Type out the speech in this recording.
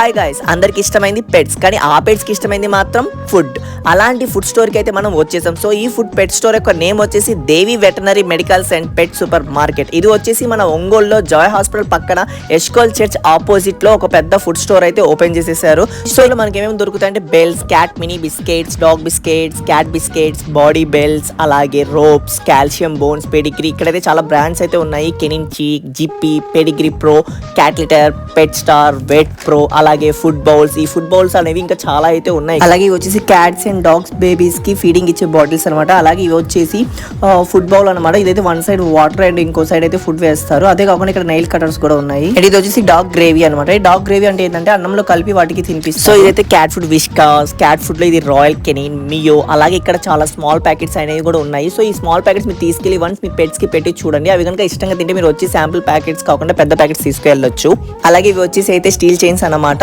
Hi guys, అందరికి ఇష్టమైంది pets, కానీ ఆ పెట్స్ కి ఇష్టమైంది మాత్రం ఫుడ్. అలాంటి ఫుడ్ స్టోర్ కి అయితే మనం వచ్చేసాం. సో ఈ ఫుడ్ పెట్ స్టోర్ యొక్క నేమ్ వచ్చేసి Devi veterinary medicals and pet super market. ఇది వచ్చేసి మన ఒంగోలులో జాయ్ హాస్పిటల్ పక్కన ఎస్కోల్ చర్చ్ ఆపోజిట్ లో ఒక పెద్ద ఫుడ్ స్టోర్ అయితే ఓపెన్ చేసేసారు. సో ఇలా మనకి ఏమేమి దొరుకుతాయంటే bells, cat mini biscuits, dog biscuits, cat biscuits, body bells, అలాగే రోప్స్, కాల్షియం బోన్స్, పెడిగ్రీ. ఇక్కడైతే చాలా బ్రాండ్స్ అయితే ఉన్నాయి. కెనిన్ చీక్, Zippy, Pedigree Pro, cat litter, Pet Star, wet pro, అలాగే ఫుడ్ బౌల్స్. ఈ ఫుడ్ బౌల్స్ అనేవి ఇంకా చాలా అయితే ఉన్నాయి. అలాగే ఇవి వచ్చేసి క్యాట్స్ అండ్ డాగ్స్ బేబీస్ కి ఫీడింగ్ ఇచ్చే బాటిల్స్ అనమాట. అలాగే ఇవి వచ్చేసి ఫుడ్ బౌల్ అనమాట. ఇదైతే వన్ సైడ్ వాటర్ అండ్ ఇంకో సైడ్ అయితే ఫుడ్ వేస్తారు. అదే కాకుండా ఇక్కడ నెయిల్ కటర్స్ కూడా ఉన్నాయి. అండ్ ఇది వచ్చేసి డాగ్ గ్రేవీ అనమాట. ఈ డాగ్ గ్రేవీ అంటే ఏంటంటే అన్నంలో కలిపి వాటికి తినిపిస్తారు. సో ఇదైతే cat food viscous, cat food లో ఇది రాయల్ కెనిన్, మియో. అలాగే ఇక్కడ చాలా స్మాల్ ప్యాకెట్స్ అనేవి కూడా ఉన్నాయి. సో ఈ స్మాల్ ప్యాకెట్స్ మీరు తీసుకెళ్లి వన్స్ మీ పెట్స్ కి పెట్టి చూడండి. అవి కనుక ఇష్టంగా తింటే మీరు వచ్చి శాంపుల్ ప్యాకెట్స్ కాకుండా పెద్ద ప్యాకెట్స్ తీసుకెళ్ళొచ్చు. అలాగే ఇవి వచ్చేసి అయితే స్టీల్ చైన్స్ అనమాట.